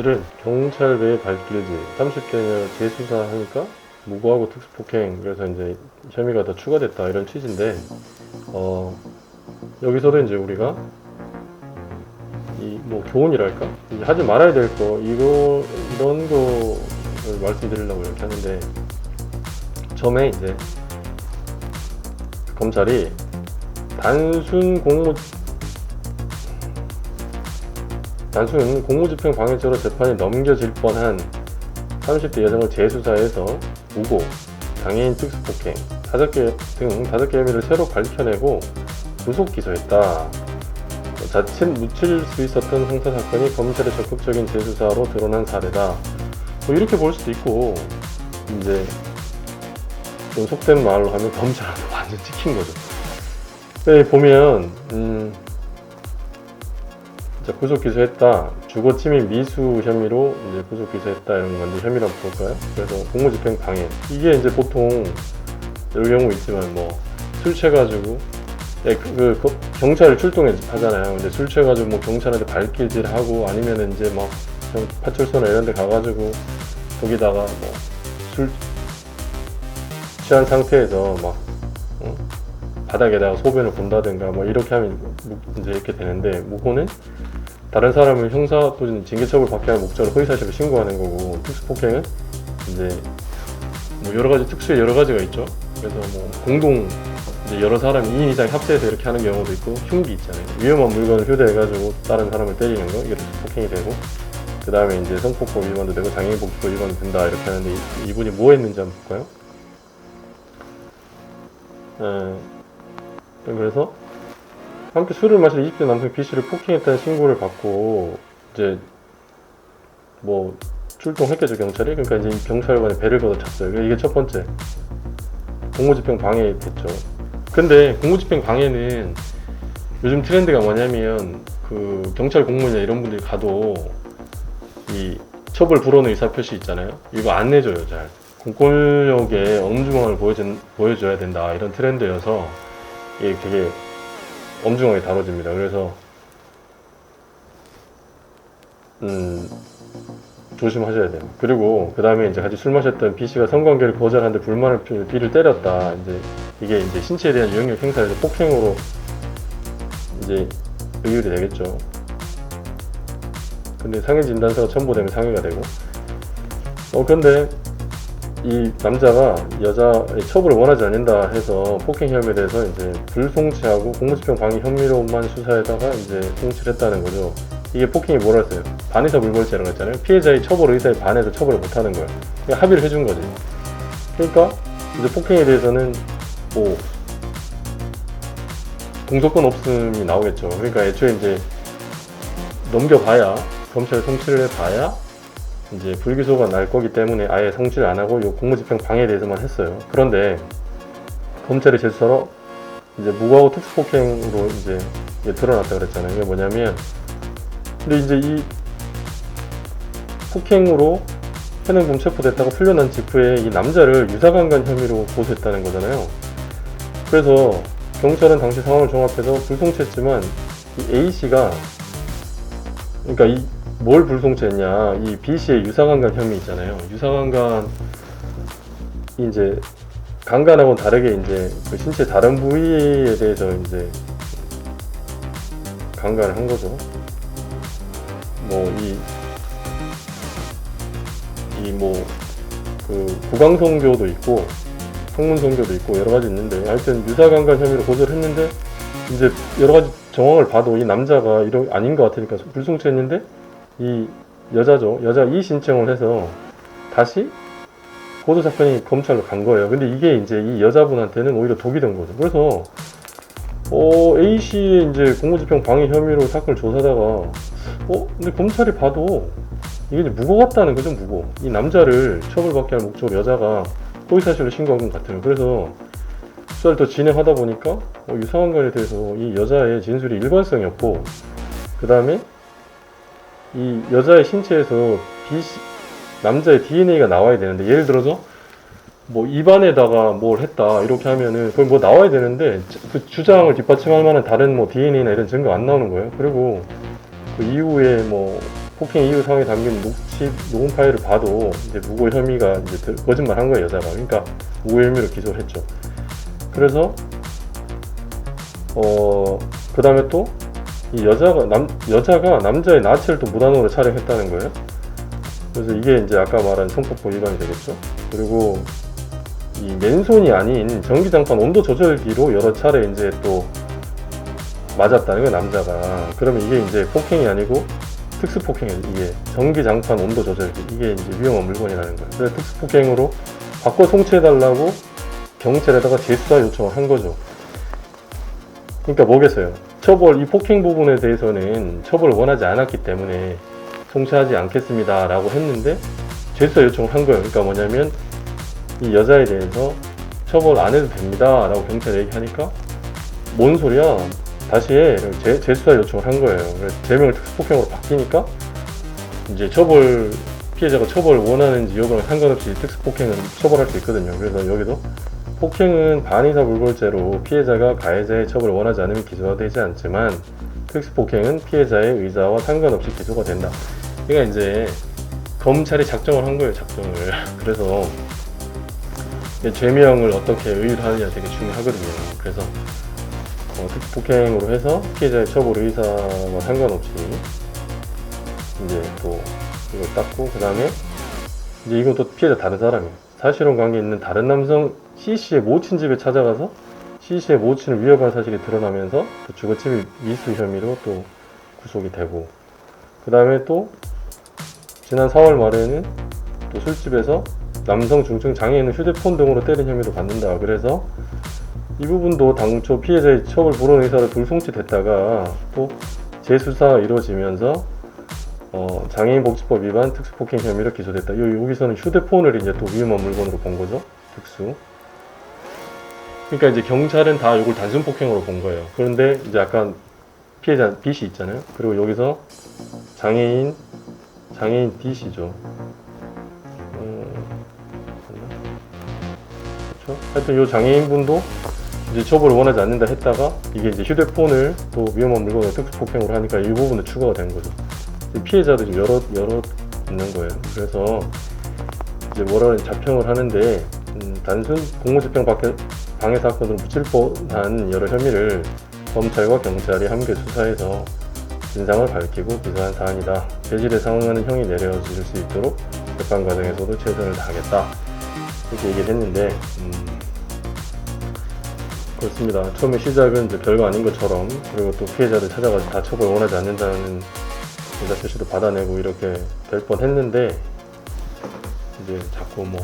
오늘은 경찰 내 발길질 30대녀 재수사 하니까 무고하고 특수폭행, 그래서 이제 혐의가 더 추가됐다 이런 취지인데, 여기서도 이제 우리가 이 뭐 교훈이랄까, 이제 하지 말아야 될 거 이런 거를 말씀드리려고 이렇게 하는데, 처음에 이제 검찰이 단순 공무집행 방해죄로 재판이 넘겨질 뻔한 30대 여성을 재수사해서 무고, 장애인 특수폭행, 5개 등 5개 혐의를 새로 밝혀내고 구속 기소했다. 자칫 묻힐 수 있었던 형사사건이 검찰의 적극적인 재수사로 드러난 사례다. 뭐 이렇게 볼 수도 있고, 이제 좀 속된 말로 하면 검찰한테 완전 찍힌 거죠. 여기 보면 구속 기소했다. 주거 침입 미수 혐의로 이제 구속 기소했다 이런 건데, 혐의를 한번 볼까요? 그래서 공무집행 방해. 이게 이제 보통 여러 경우 있지만 뭐 술 취해가지고 경찰 출동하잖아요. 근데 술 취해가지고 뭐 경찰한테 발길질하고, 아니면 이제 막 파출소나 이런 데 가가지고 거기다가 뭐 술 취한 상태에서 막 바닥에다가 소변을 본다든가 뭐 이렇게 하면 이제 이렇게 되는데, 무고는 다른 사람을 형사 또는 징계처벌 받게 하는 목적으로 허위사실을 신고하는 거고, 특수폭행은 이제 뭐 여러 가지가 있죠. 그래서 뭐 공동 이제 여러 사람 2인 이상 합세해서 이렇게 하는 경우도 있고, 흉기 있잖아요. 위험한 물건을 휴대해가지고 다른 사람을 때리는 거, 이게 특수폭행이 되고, 그 다음에 이제 성폭법 위반도 되고 장애인복지법 위반도 된다 이렇게 하는데, 이분이 뭐 했는지 한번 볼까요? 그래서 함께 술을 마신 20대 남성 B씨를 폭행했다는 신고를 받고 이제 뭐 출동했겠죠, 경찰이. 그러니까 이제 경찰관이 배를 걷어찼어요. 이게 첫 번째 공무집행 방해 됐죠. 근데 공무집행 방해는 요즘 트렌드가 뭐냐면, 그 경찰 공무원이나 이런 분들이 가도 이 처벌 불허의 의사표시 있잖아요. 이거 안 내줘요, 잘. 공권력의 엄중함을 보여줘야 된다 이런 트렌드여서 이게 되게 엄중하게 다뤄집니다. 그래서 조심하셔야 돼요. 그리고 그 다음에 이제 같이 술 마셨던 B씨가 성관계를 거절하는데 불만을 표해 B를 때렸다. 이게 이제 신체에 대한 유형력 행사에서 폭행으로 이제 의율이 되겠죠. 근데 상해 진단서가 첨부되면 상해가 되고, 근데 이 남자가 여자의 처벌을 원하지 않는다 해서 폭행 혐의에 대해서 이제 불송치하고 공무집행 방해 혐의로만 수사에다가 이제 송치를 했다는 거죠. 이게 폭행이 뭐라 했어요? 반의사 불벌죄라고 했잖아요. 피해자의 처벌 의사에 반해서 처벌을 못하는 거예요. 그냥 합의를 해준 거지. 그러니까 이제 폭행에 대해서는 뭐 공소권 없음이 나오겠죠. 그러니까 애초에 이제 넘겨봐야, 검찰에 송치를 해봐야 이제 불기소가 날 거기 때문에 아예 송치를 안 하고 요 공무집행 방해에 대해서만 했어요. 그런데 검찰의 재수사로 이제 무고하고 특수폭행으로 이제 드러났다 그랬잖아요. 이게 뭐냐면, 근데 이제 이 폭행으로 현행범 체포됐다가 풀려난 직후에 이 남자를 유사강간 혐의로 고소했다는 거잖아요. 그래서 경찰은 당시 상황을 종합해서 불송치했지만, 이 A씨가, 그러니까 뭘 불송치했냐, 이 B씨의 유사강간 혐의 있잖아요. 유사강간이 이제 강간하고는 다르게 이제 그 신체 다른 부위에 대해서 이제 강간을 한 거죠. 뭐 그 구강성교도 있고 성문성교도 있고 여러 가지 있는데, 하여튼 유사강간 혐의로 고소를 했는데, 이제 여러 가지 정황을 봐도 이 남자가 아닌 것 같으니까 불송치했는데, 이 여자죠. 여자 이 신청을 해서 다시 고소 사건이 검찰로 간 거예요. 근데 이게 이제 이 여자분한테는 오히려 독이 된 거죠. 그래서 A씨의 이제 공무집행 방해 혐의로 사건을 조사하다가 근데 검찰이 봐도 이게 이제 무고 같다는 거죠, 무고. 이 남자를 처벌받게 할 목적으로 여자가 허위사실을 신고한 것 같아요. 그래서 수사를 더 진행하다 보니까 유사강간에 대해서 이 여자의 진술이 일관성이 없고, 그 다음에 이 여자의 신체에서 남자의 DNA가 나와야 되는데, 예를 들어서 뭐 입안에다가 뭘 했다 이렇게 하면은 그건 뭐 나와야 되는데, 그 주장을 뒷받침할 만한 다른 뭐 DNA나 이런 증거가 안 나오는 거예요. 그리고 그 이후에 뭐 폭행 이후 상황에 담긴 녹음 파일을 봐도 이제 무고 혐의가 이제 거짓말 한 거예요, 여자가. 그러니까 무고 혐의로 기소를 했죠. 그래서 그 다음에 또 이 여자가 남자의 나체를 또 무단으로 촬영했다는 거예요. 그래서 이게 이제 아까 말한 성폭법 위반이 되겠죠. 그리고 이 맨손이 아닌 전기장판 온도 조절기로 여러 차례 이제 또 맞았다는 거예요, 남자가. 그러면 이게 이제 폭행이 아니고 특수폭행이에요. 이게 전기장판 온도 조절기, 이게 이제 위험한 물건이라는 거예요. 그래서 특수폭행으로 바꿔 송치해달라고 경찰에다가 재수사 요청을 한 거죠. 그러니까 뭐겠어요? 이 폭행 부분에 대해서는 처벌을 원하지 않았기 때문에 송치하지 않겠습니다 라고 했는데 재수사 요청을 한 거예요. 그러니까 뭐냐면 이 여자에 대해서 처벌 안 해도 됩니다 라고 경찰에 얘기하니까 뭔 소리야, 다시 해, 재수사 요청을 한 거예요. 그래서 제명을 특수폭행으로 바뀌니까 이제 피해자가 처벌을 원하는지 여부랑 상관없이 특수폭행은 처벌할 수 있거든요. 그래서 여기도 폭행은 반의사 불벌죄로 피해자가 가해자의 처벌을 원하지 않으면 기소가 되지 않지만 특수폭행은 피해자의 의사와 상관없이 기소가 된다. 그러니까 이제 검찰이 작정을 한 거예요, 작정을. 그래서 죄명을 어떻게 의의를 하느냐 되게 중요하거든요. 그래서 특수폭행으로 해서 피해자의 처벌 의사와 상관없이 이제 또 이걸 땄고, 그 다음에 이제 이건 또 피해자 다른 사람이에요. 사실혼 관계에 있는 다른 남성 C씨의 모친 집에 찾아가서 C씨의 모친을 위협한 사실이 드러나면서 또 주거침입 미수 혐의로 또 구속이 되고, 그 다음에 또 지난 4월 말에는 또 술집에서 남성 중증 장애인을 휴대폰 등으로 때린 혐의로 받는다. 그래서 이 부분도 당초 피해자의 처벌 불원 의사로 불송치됐다가 또 재수사가 이루어지면서 장애인 복지법 위반 특수폭행 혐의로 기소됐다. 여기서는 휴대폰을 이제 또 위험한 물건으로 본 거죠. 특수. 그러니까 이제 경찰은 다 이걸 단순 폭행으로 본 거예요. 그런데 이제 약간 피해자 B씨 있잖아요. 그리고 여기서 장애인 D씨죠. 그렇죠? 하여튼 이 장애인분도 이제 처벌을 원하지 않는다 했다가 이게 이제 휴대폰을 또 위험한 물건을 특수폭행으로 하니까 이 부분도 추가가 된 거죠. 피해자들이 여러 있는 거예요. 그래서 이제 자평을 하는데 단순 공무집행 방해 사건으로 묻힐 뻔한 여러 혐의를 검찰과 경찰이 함께 수사해서 진상을 밝히고 기소한 사안이다. 배질에 상응하는 형이 내려질 수 있도록 재판 과정에서도 최선을 다하겠다. 이렇게 얘기를 했는데 그렇습니다. 처음에 시작은 이제 별거 아닌 것처럼, 그리고 또 피해자들 찾아가서 다 처벌 원하지 않는다는 의사표시도 받아내고 이렇게 될 뻔했는데 이제 자꾸 뭐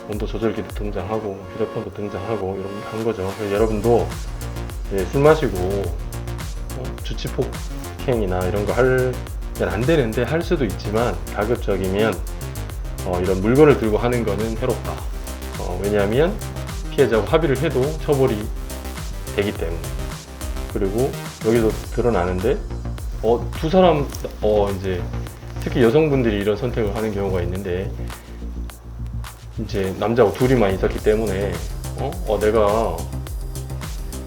온도 조절기도 등장하고 휴대폰도 등장하고 이런 한 거죠. 여러분도 술 마시고 주치폭행이나 이런 거 하면 안 되는데 할 수도 있지만 가급적이면 이런 물건을 들고 하는 거는 해롭다. 왜냐하면 피해자하고 합의를 해도 처벌이 되기 때문에. 그리고 여기서 드러나는데 두 사람 이제 특히 여성분들이 이런 선택을 하는 경우가 있는데 이제 남자하고 둘이만 있었기 때문에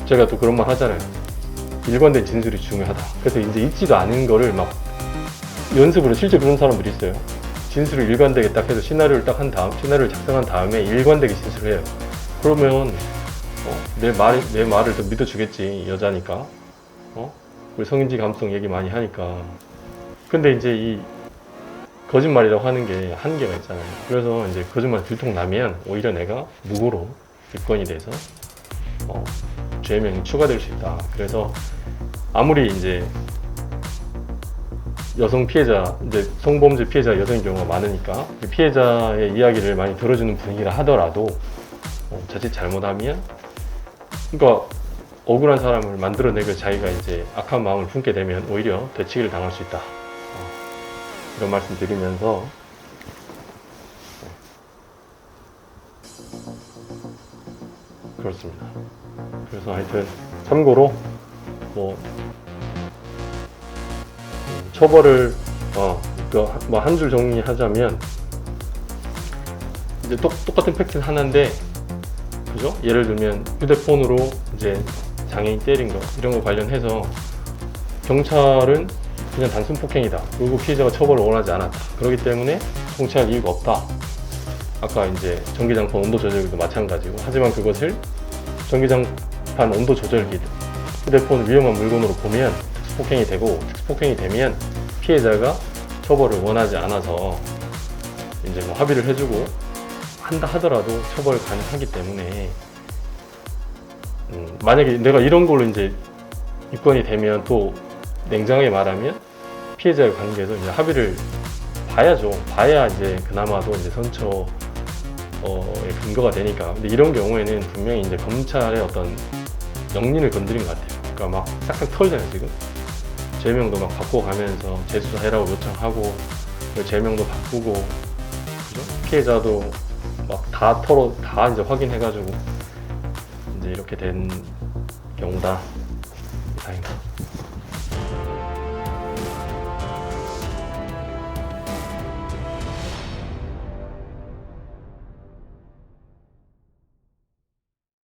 제가 또 그런 말 하잖아요. 일관된 진술이 중요하다. 그래서 이제 있지도 않은 거를 막 연습으로 실제 그런 사람들이 있어요. 진술을 일관되게 딱 해서 시나리오를 작성한 다음에 일관되게 진술을 해요. 그러면 내 말을 더 믿어주겠지, 여자니까. 우리 성인지 감성 얘기 많이 하니까. 근데 이제 이 거짓말이라고 하는 게 한계가 있잖아요. 그래서 이제 거짓말 들통나면 오히려 내가 무고로 입건이 돼서 죄명이 추가될 수 있다. 그래서 아무리 이제 여성 피해자, 이제 성범죄 피해자 여성인 경우가 많으니까 피해자의 이야기를 많이 들어주는 분위기라 하더라도 자칫 잘못하면, 그러니까 억울한 사람을 만들어내고 자기가 이제 악한 마음을 품게 되면 오히려 되치기를 당할 수 있다. 이런 말씀 드리면서 그렇습니다. 그래서 하여튼 참고로 처벌을 한 줄 정리하자면 이제 똑같은 팩트는 하나인데, 그죠? 예를 들면 휴대폰으로 이제 장애인 때린 거 이런 거 관련해서 경찰은 그냥 단순 폭행이다. 그리고 피해자가 처벌을 원하지 않았다. 그렇기 때문에 송치할 이유가 없다. 아까 이제 전기장판 온도 조절기도 마찬가지고, 하지만 그것을 전기장판 온도 조절기를 휴대폰 위험한 물건으로 보면 특수폭행이 되고, 특수폭행이 되면 피해자가 처벌을 원하지 않아서 이제 뭐 합의를 해주고 한다 하더라도 처벌 가능하기 때문에 만약에 내가 이런 걸로 이제 입건이 되면, 또 냉정하게 말하면 피해자의 관계에서 이제 합의를 봐야죠. 봐야 이제 그나마도 이제 선처의 근거가 되니까. 근데 이런 경우에는 분명히 이제 검찰의 어떤 영린을 건드린 것 같아요. 그러니까 막 싹싹 털잖아요, 지금. 죄명도 막 바꿔가면서 재수사해라고 요청하고, 죄명도 바꾸고, 그죠? 피해자도 막 다 이제 확인해가지고 이제 이렇게 된 경우다. 이상입니다.